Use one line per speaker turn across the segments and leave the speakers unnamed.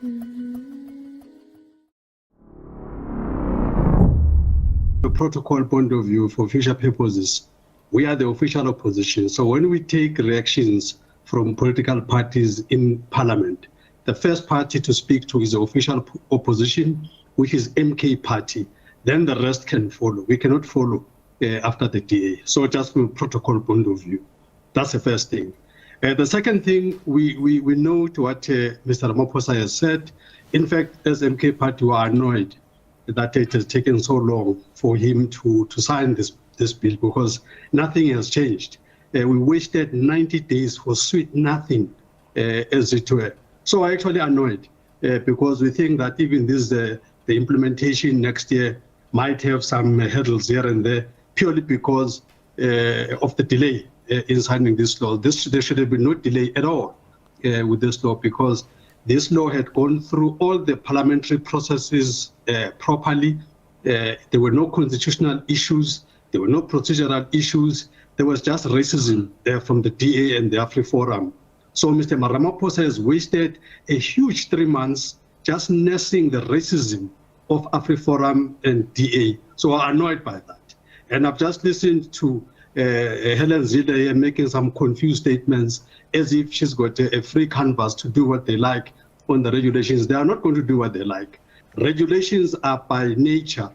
The protocol point of view, for future purposes, we are the official opposition. So when we take reactions from political parties in parliament, the first party to speak to is the official opposition, which is MK party. Then the rest can follow. We cannot follow after the DA. So just from protocol point of view, that's the first thing. The second thing, we note what Mr. Ramaphosa has said. In fact, as MK party, we are annoyed that it has taken so long for him to sign this bill, because nothing has changed. We wasted 90 days for sweet nothing, as it were. So I'm actually annoyed because we think that even this the implementation next year might have some hurdles here and there, purely because of the delay in signing this law. There should have been no delay at all with this law, because this law had gone through all the parliamentary processes properly. There were no constitutional issues. There were no procedural issues. There was just racism from the DA and the AfriForum. So Mr. Ramaphosa has wasted a huge 3 months just nursing the racism of AfriForum and DA. So I'm annoyed by that. And I've just listened to Helen Zille making some confused statements as if she's got a free canvas to do what they like on the regulations. They are not going to do what they like. Regulations are by nature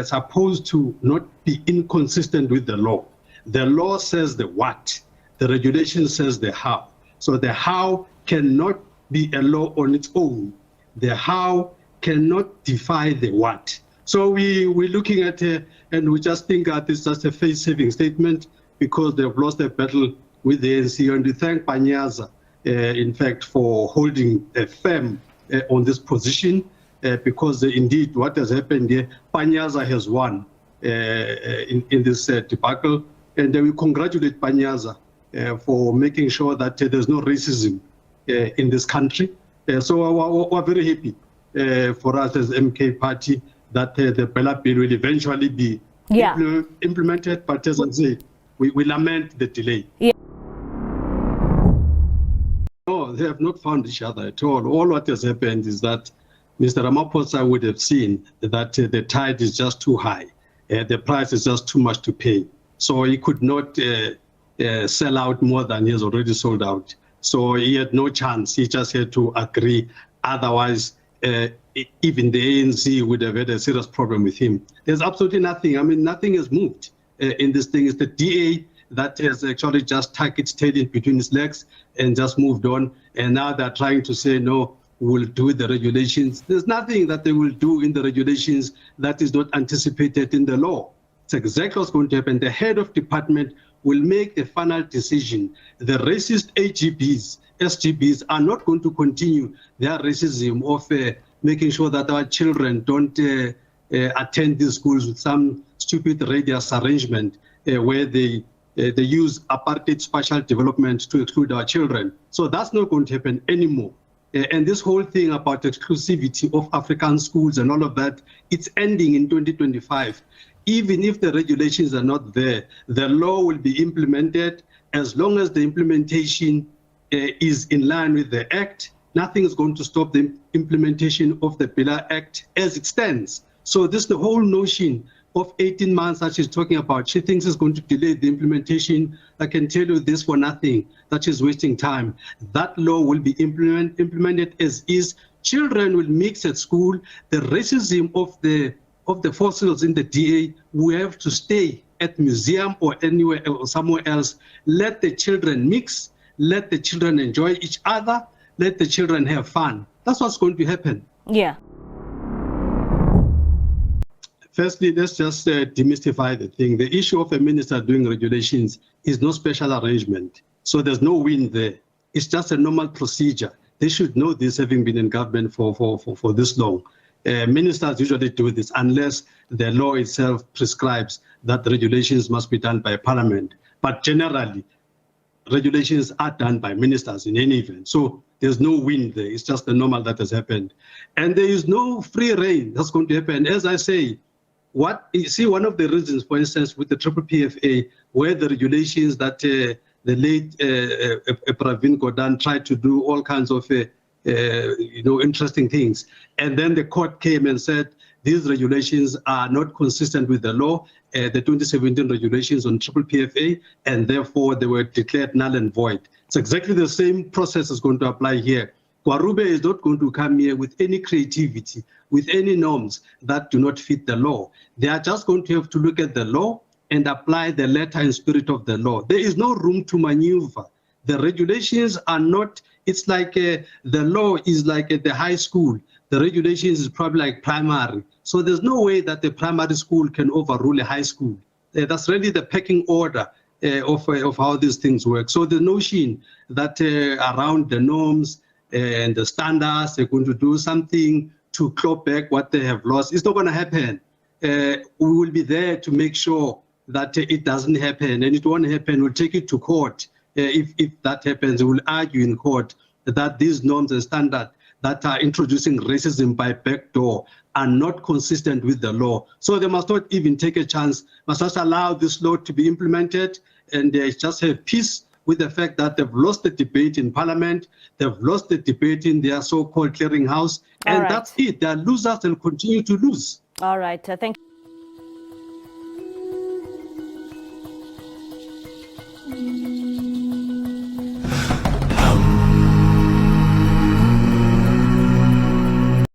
supposed to not be inconsistent with the law. The law says the what, the regulation says the how. So the how cannot be a law on its own. The how cannot defy the what. So we're looking at and we just think that it's just a face-saving statement because they've lost their battle with the ANC. And we thank Panyaza, in fact, for holding firm on this position, because indeed what has happened here, Panyaza has won in this debacle. And we congratulate Panyaza for making sure that there's no racism in this country. So we're very happy for us as MK party that the Bela Bill will eventually be implemented. But as I say, we lament the delay.
Yeah.
No, they have not found each other at all. All what has happened is that Mr. Ramaphosa would have seen that the tide is just too high. The price is just too much to pay. So he could not sell out more than he has already sold out. So he had no chance. He just had to agree. Otherwise, even the ANC would have had a serious problem with him. There's absolutely nothing. I mean, nothing has moved in this thing. It's the DA that has actually just tucked its tail in between its legs and just moved on. And now they're trying to say, no, we'll do the regulations. There's nothing that they will do in the regulations that is not anticipated in the law. It's exactly what's going to happen. The head of department will make the final decision. The racist AGBs, SGBs are not going to continue their racism of making sure that our children don't attend these schools with some stupid radius arrangement where they use apartheid spatial development to exclude our children. So that's not going to happen anymore. And this whole thing about exclusivity of African schools and all of that, it's ending in 2025. Even if the regulations are not there, the law will be implemented. As long as the implementation is in line with the Act, nothing is going to stop the implementation of the Bela Act as it stands. So this the whole notion of 18 months that she's talking about. She thinks it's going to delay the implementation. I can tell you this for nothing, that she's wasting time. That law will be implemented as is. Children will mix at school. The racism of the fossils in the DA will have to stay at museum or anywhere or somewhere else. Let the children mix. Let the children enjoy each other. Let the children have fun. That's what's going to happen.
Yeah.
Firstly, let's just demystify the thing. The issue of a minister doing regulations is no special arrangement. So there's no win there. It's just a normal procedure. They should know this, having been in government for this long. Ministers usually do this unless the law itself prescribes that the regulations must be done by Parliament. But generally, regulations are done by ministers in any event. So there's no win there. It's just the normal that has happened. And there is no free reign that's going to happen. As I say, you see, one of the reasons, for instance, with the PPFA, where the regulations that the late Pravin Gordhan tried to do all kinds of interesting things. And then the court came and said, these regulations are not consistent with the law, the 2017 regulations on triple PFA, and therefore they were declared null and void. It's exactly the same process is going to apply here. Kwarube is not going to come here with any creativity, with any norms that do not fit the law. They are just going to have to look at the law and apply the letter and spirit of the law. There is no room to maneuver. The regulations are not, it's like the law is like at the high school. The regulations is probably like primary. So there's no way that the primary school can overrule a high school. That's really the pecking order of how these things work. So the notion that around the norms and the standards, they're going to do something to claw back what they have lost, it's not going to happen. We will be there to make sure that it doesn't happen, and it won't happen. We'll take it to court. If that happens, we will argue in court that these norms and standards that are introducing racism by backdoor are not consistent with the law. So they must not even take a chance, must just allow this law to be implemented, and they just have peace with the fact that they've lost the debate in Parliament, they've lost the debate in their so-called clearinghouse, and that's it. They're losers, they'll continue to lose.
All right, thank you.